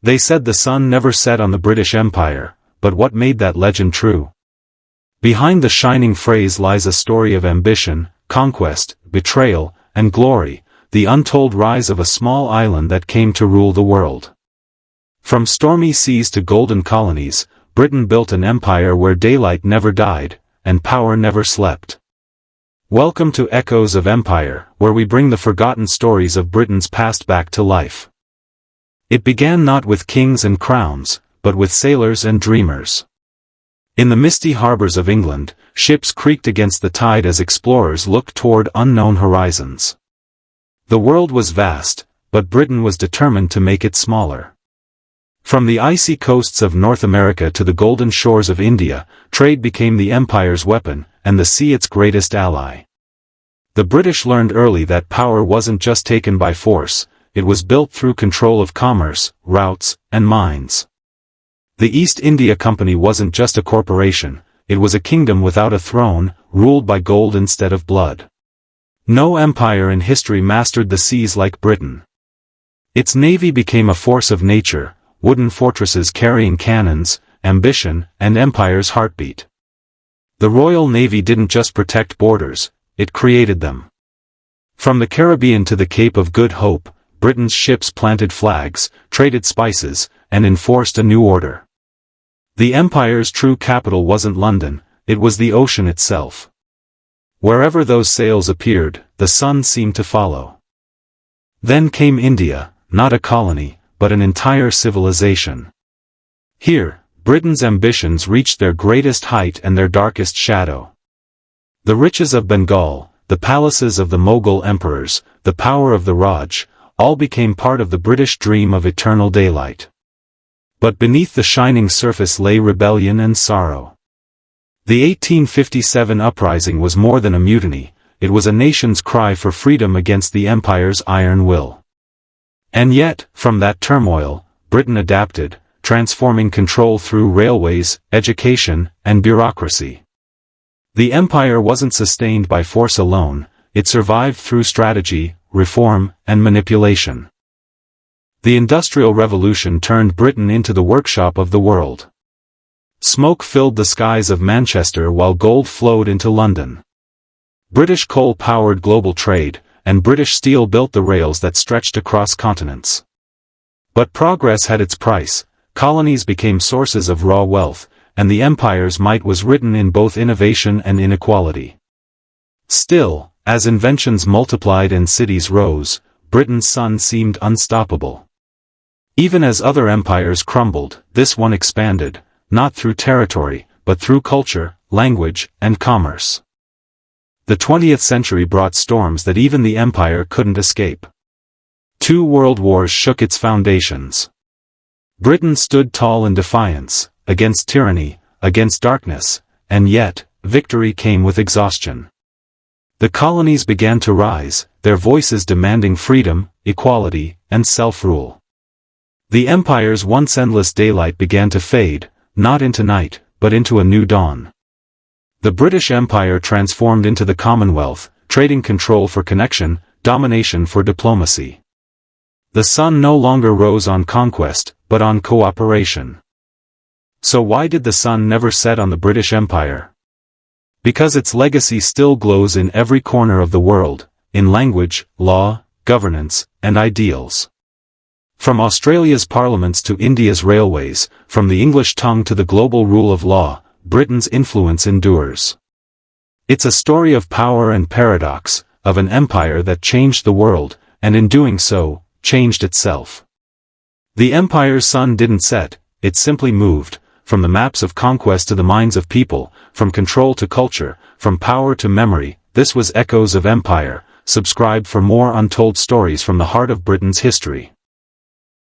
They said the sun never set on the British Empire, but what made that legend true? Behind the shining phrase lies a story of ambition, conquest, betrayal, and glory, the untold rise of a small island that came to rule the world. From stormy seas to golden colonies, Britain built an empire where daylight never died, and power never slept. Welcome to Echoes of Empire, where we bring the forgotten stories of Britain's past back to life. It began not with kings and crowns, but with sailors and dreamers. In the misty harbours of England, ships creaked against the tide as explorers looked toward unknown horizons. The world was vast, but Britain was determined to make it smaller. From the icy coasts of North America to the golden shores of India, trade became the empire's weapon, and the sea its greatest ally. The British learned early that power wasn't just taken by force, it was built through control of commerce, routes, and mines. The East India Company wasn't just a corporation, it was a kingdom without a throne, ruled by gold instead of blood. No empire in history mastered the seas like Britain. Its navy became a force of nature, wooden fortresses carrying cannons, ambition, and empire's heartbeat. The Royal Navy didn't just protect borders, it created them. From the Caribbean to the Cape of Good Hope, Britain's ships planted flags, traded spices, and enforced a new order. The empire's true capital wasn't London, it was the ocean itself. Wherever those sails appeared, the sun seemed to follow. Then came India, not a colony, but an entire civilization. Here, Britain's ambitions reached their greatest height and their darkest shadow. The riches of Bengal, the palaces of the Mughal emperors, the power of the Raj, all became part of the British dream of eternal daylight. But beneath the shining surface lay rebellion and sorrow. The 1857 uprising was more than a mutiny, it was a nation's cry for freedom against the empire's iron will. And yet, from that turmoil, Britain adapted, transforming control through railways, education, and bureaucracy. The empire wasn't sustained by force alone, it survived through strategy, reform, and manipulation. The Industrial Revolution turned Britain into the workshop of the world. Smoke filled the skies of Manchester while gold flowed into London. British coal powered global trade, and British steel built the rails that stretched across continents. But progress had its price, colonies became sources of raw wealth, and the empire's might was written in both innovation and inequality. Still, as inventions multiplied and cities rose, Britain's sun seemed unstoppable. Even as other empires crumbled, this one expanded, not through territory, but through culture, language, and commerce. The 20th century brought storms that even the empire couldn't escape. 2 world wars shook its foundations. Britain stood tall in defiance, against tyranny, against darkness, and yet, victory came with exhaustion. The colonies began to rise, their voices demanding freedom, equality, and self-rule. The empire's once endless daylight began to fade, not into night, but into a new dawn. The British Empire transformed into the Commonwealth, trading control for connection, domination for diplomacy. The sun no longer rose on conquest, but on cooperation. So why did the sun never set on the British Empire? Because its legacy still glows in every corner of the world, in language, law, governance, and ideals. From Australia's parliaments to India's railways, from the English tongue to the global rule of law, Britain's influence endures. It's a story of power and paradox, of an empire that changed the world, and in doing so, changed itself. The empire's sun didn't set, it simply moved, from the maps of conquest to the minds of people, from control to culture, from power to memory. This was Echoes of Empire. Subscribe for more untold stories from the heart of Britain's history.